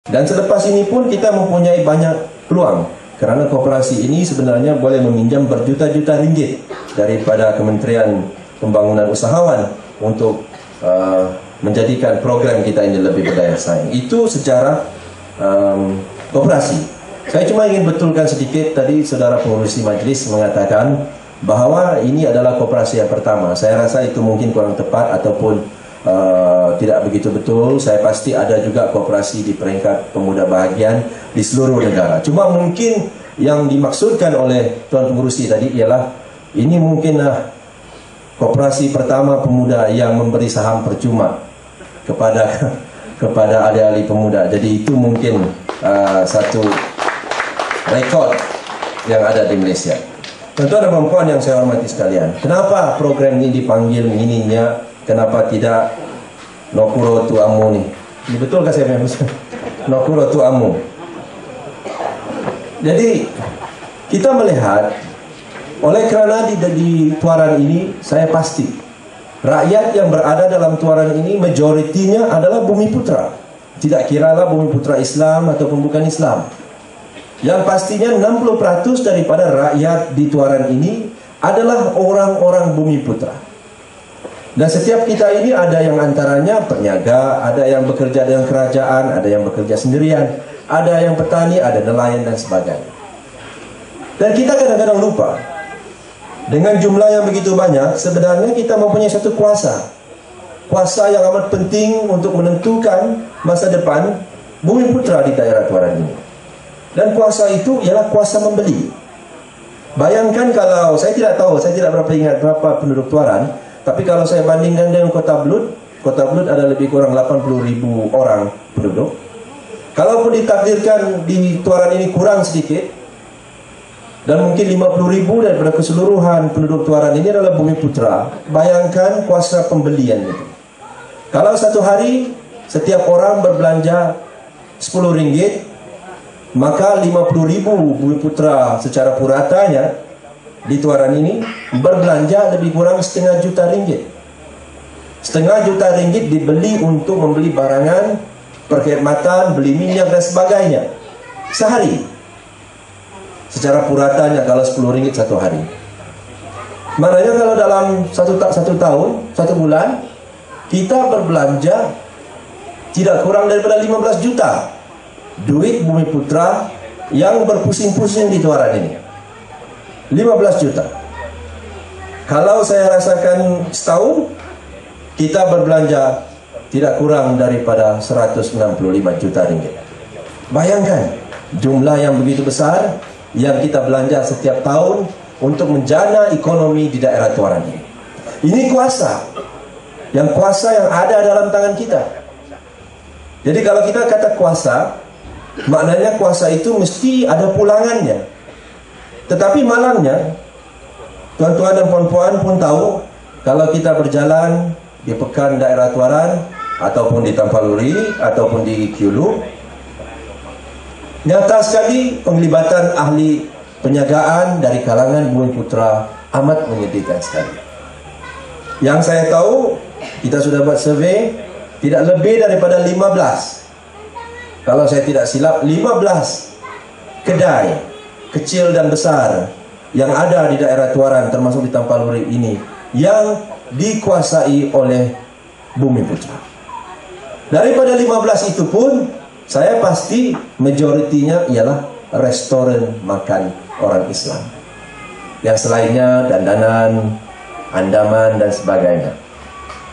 Dan selepas ini pun kita mempunyai banyak peluang, kerana koperasi ini sebenarnya boleh meminjam berjuta-juta ringgit daripada Kementerian Pembangunan Usahawan untuk menjadikan program kita ini lebih berdaya saing. Itu secara koperasi. Saya cuma ingin betulkan sedikit, tadi saudara pengurusi majlis mengatakan bahawa ini adalah koperasi yang pertama. Saya rasa itu mungkin kurang tepat ataupun tidak begitu betul. Saya pasti ada juga koperasi di peringkat pemuda bahagian di seluruh negara. Cuma mungkin yang dimaksudkan oleh Tuan Pengurusi tadi ialah ini mungkinlah koperasi pertama pemuda yang memberi saham percuma kepada ahli-ahli pemuda. Jadi itu mungkin satu rekod yang ada di Malaysia. Tuan-tuan dan puan yang saya hormati sekalian, kenapa program ini dipanggil mininya? Kenapa tidak Nokuro Tuamu ni? Ini betulkah saya memang Nokuro Tuamu? Jadi kita melihat, oleh kerana di tuaran ini, saya pasti rakyat yang berada dalam tuaran ini majoritinya adalah Bumiputra. Tidak kiralah Bumiputra Islam ataupun bukan Islam. Yang pastinya 60% daripada rakyat di tuaran ini adalah orang-orang Bumiputra. Dan setiap kita ini ada yang antaranya peniaga, ada yang bekerja dengan kerajaan, ada yang bekerja sendirian, ada yang petani, ada nelayan dan sebagainya. Dan kita kadang-kadang lupa, dengan jumlah yang begitu banyak, sebenarnya kita mempunyai satu kuasa. Kuasa yang amat penting untuk menentukan masa depan Bumiputra di daerah tuaran ini. Dan kuasa itu ialah kuasa membeli. Bayangkan kalau, saya tidak tahu, saya tidak berapa ingat berapa penduduk tuaran, tapi kalau saya bandingkan dengan Kota Belud ada lebih kurang 80,000 orang penduduk. Kalaupun ditakdirkan di tuaran ini kurang sedikit, dan mungkin 50,000 daripada keseluruhan penduduk tuaran ini adalah Bumiputra, bayangkan kuasa pembelian itu. Kalau satu hari setiap orang berbelanja RM10, maka 50,000 Bumiputra secara puratanya di tuaran ini berbelanja lebih kurang RM0,5 juta. RM0,5 juta dibeli untuk membeli barangan, perkhidmatan, beli minyak dan sebagainya sehari. Secara puratanya kalau RM10 satu hari. Maknanya kalau dalam satu tahun, satu bulan, kita berbelanja tidak kurang daripada 15 juta duit Bumiputra yang berpusing-pusing di tuaran ini. 15 juta. Kalau saya rasakan setahun, kita berbelanja tidak kurang daripada RM165 juta. Bayangkan jumlah yang begitu besar yang kita belanja setiap tahun untuk menjana ekonomi di daerah tuaran ini. Ini kuasa yang ada dalam tangan kita. Jadi kalau kita kata kuasa, maknanya kuasa itu mesti ada pulangannya. Tetapi malangnya, tuan-tuan dan puan-puan pun tahu, kalau kita berjalan di pekan daerah tuaran, ataupun di Tampaluri, ataupun di Kiulu, nyata sekali penglibatan ahli penjagaan dari kalangan Bumiputra amat menyedihkan sekali. Yang saya tahu, kita sudah buat survei, tidak lebih daripada 15, kalau saya tidak silap, 15 kedai kecil dan besar yang ada di daerah tuaran termasuk di Tampaluri ini yang dikuasai oleh Bumiputra. Daripada 15 itu pun saya pasti majoritinya ialah restoran makan orang Islam. Yang selainnya dandanan, andaman dan sebagainya.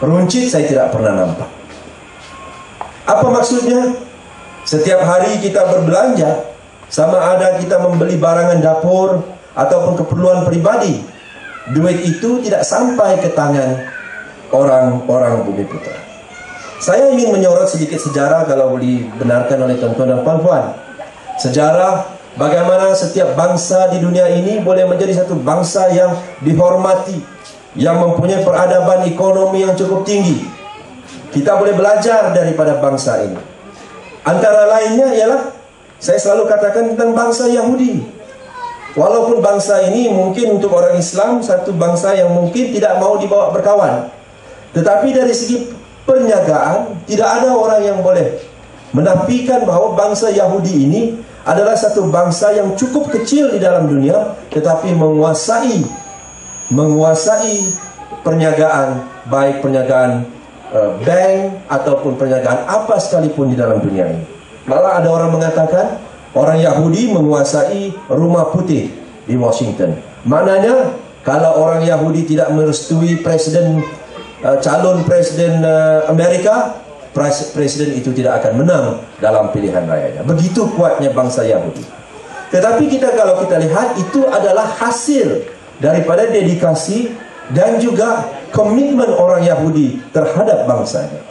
Runcit saya tidak pernah nampak. Apa maksudnya? Setiap hari kita berbelanja, sama ada kita membeli barangan dapur ataupun keperluan pribadi, duit itu tidak sampai ke tangan orang-orang Bumiputra. Saya ingin menyorot sedikit sejarah kalau dibenarkan oleh tuan-tuan dan puan-puan. Sejarah bagaimana setiap bangsa di dunia ini boleh menjadi satu bangsa yang dihormati, yang mempunyai peradaban ekonomi yang cukup tinggi. Kita boleh belajar daripada bangsa ini. Antara lainnya ialah saya selalu katakan tentang bangsa Yahudi. Walaupun bangsa ini mungkin untuk orang Islam satu bangsa yang mungkin tidak mau dibawa berkawan, tetapi dari segi perniagaan tidak ada orang yang boleh menafikan bahawa bangsa Yahudi ini adalah satu bangsa yang cukup kecil di dalam dunia, tetapi menguasai perniagaan, baik perniagaan bank ataupun perniagaan apa sekalipun di dalam dunia ini. Malah ada orang mengatakan orang Yahudi menguasai Rumah Putih di Washington. Maknanya kalau orang Yahudi tidak merestui calon presiden Amerika, presiden itu tidak akan menang dalam pilihan rayanya. Begitu kuatnya bangsa Yahudi. Tetapi kalau kita lihat, itu adalah hasil daripada dedikasi dan juga komitmen orang Yahudi terhadap bangsanya.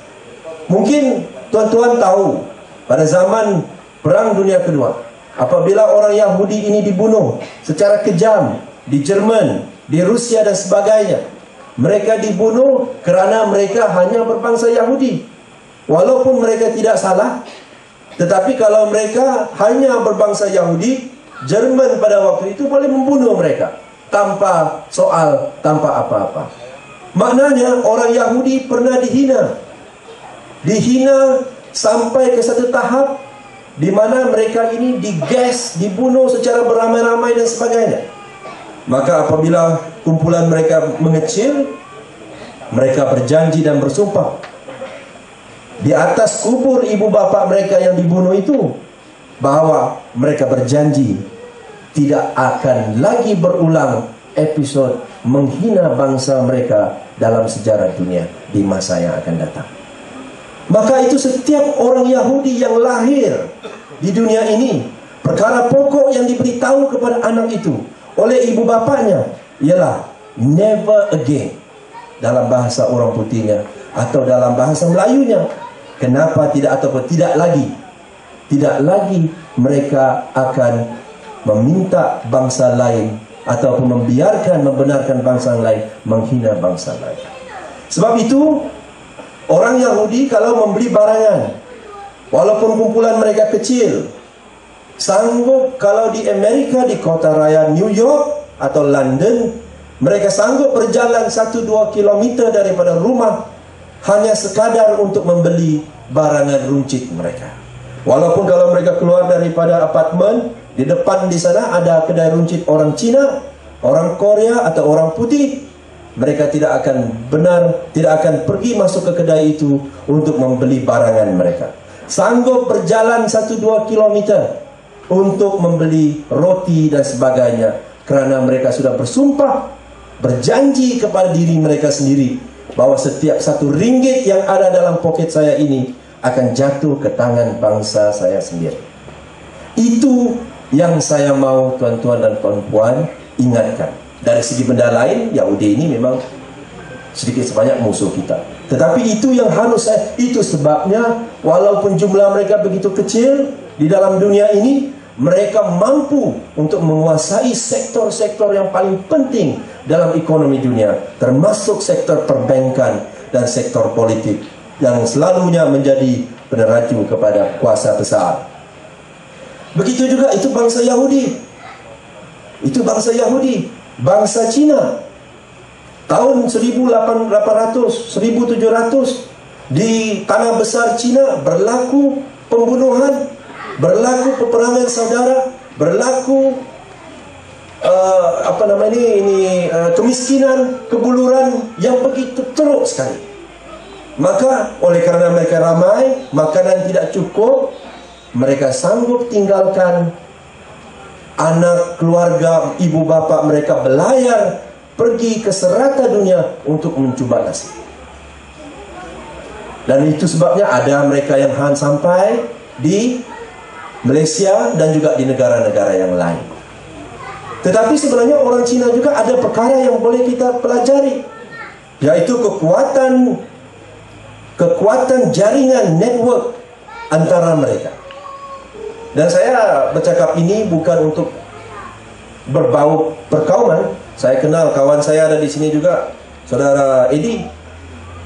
Mungkin tuan-tuan tahu, pada zaman Perang Dunia Kedua, apabila orang Yahudi ini dibunuh secara kejam di Jerman, di Rusia dan sebagainya, mereka dibunuh kerana mereka hanya berbangsa Yahudi. Walaupun mereka tidak salah, tetapi kalau mereka hanya berbangsa Yahudi, Jerman pada waktu itu boleh membunuh mereka tanpa soal, tanpa apa-apa. Maknanya orang Yahudi pernah dihina sampai ke satu tahap di mana mereka ini digas, dibunuh secara beramai-ramai dan sebagainya. Maka apabila kumpulan mereka mengecil, mereka berjanji dan bersumpah di atas kubur ibu bapa mereka yang dibunuh itu, bahwa mereka berjanji tidak akan lagi berulang episode menghina bangsa mereka dalam sejarah dunia di masa yang akan datang. Maka itu setiap orang Yahudi yang lahir di dunia ini, perkara pokok yang diberitahu kepada anak itu oleh ibu bapanya ialah never again dalam bahasa orang putihnya, atau dalam bahasa Melayunya, kenapa tidak, ataupun tidak lagi mereka akan meminta bangsa lain ataupun membenarkan bangsa lain menghina bangsa lain. Sebab itu orang Yahudi kalau membeli barangan, walaupun kumpulan mereka kecil, sanggup kalau di Amerika, di kota raya New York atau London, mereka sanggup berjalan 1-2 kilometer daripada rumah hanya sekadar untuk membeli barangan runcit mereka. Walaupun kalau mereka keluar daripada apartmen, di depan di sana ada kedai runcit orang Cina, orang Korea atau orang putih, mereka tidak akan pergi masuk ke kedai itu untuk membeli barangan mereka. Sanggup berjalan 1-2 kilometer untuk membeli roti dan sebagainya, kerana mereka sudah bersumpah, berjanji kepada diri mereka sendiri bahwa setiap 1 ringgit yang ada dalam poket saya ini akan jatuh ke tangan bangsa saya sendiri. Itu yang saya mau tuan-tuan dan puan-puan ingatkan. Dari segi benda lain, Yahudi ini memang sedikit sebanyak musuh kita. Tetapi itu yang harus itu sebabnya walaupun jumlah mereka begitu kecil di dalam dunia ini, mereka mampu untuk menguasai sektor-sektor yang paling penting dalam ekonomi dunia, termasuk sektor perbankan dan sektor politik yang selalunya menjadi peneraju kepada kuasa besar. Begitu juga itu bangsa Yahudi. Itu bangsa Yahudi, bangsa Cina. Tahun 1800, 1700 di tanah besar Cina berlaku pembunuhan, berlaku peperangan saudara, berlaku kemiskinan, kebuluran yang begitu teruk sekali. Maka oleh kerana mereka ramai, makanan tidak cukup, mereka sanggup tinggalkan anak, keluarga, ibu bapa mereka berlayar pergi ke serata dunia untuk mencuba nasib. Dan itu sebabnya ada mereka yang sampai di Malaysia dan juga di negara-negara yang lain. Tetapi sebenarnya orang Cina juga ada perkara yang boleh kita pelajari, yaitu kekuatan jaringan network antara mereka. Dan saya bercakap ini bukan untuk berbau perkauman. Saya kenal kawan saya ada di sini juga, saudara Edi.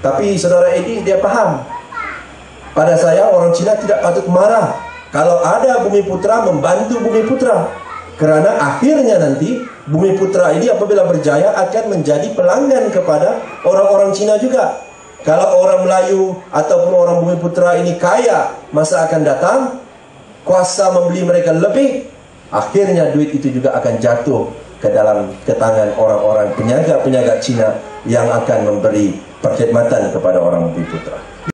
Tapi saudara Edi dia faham. Pada saya orang Cina tidak patut marah kalau ada Bumi Putra membantu Bumi Putra, kerana akhirnya nanti Bumi Putra ini apabila berjaya akan menjadi pelanggan kepada orang-orang Cina juga. Kalau orang Melayu ataupun orang Bumiputra ini kaya masa akan datang, kuasa membeli mereka lebih, akhirnya duit itu juga akan jatuh ke tangan orang-orang penyaga-penyaga Cina yang akan memberi perkhidmatan kepada orang Bumiputra.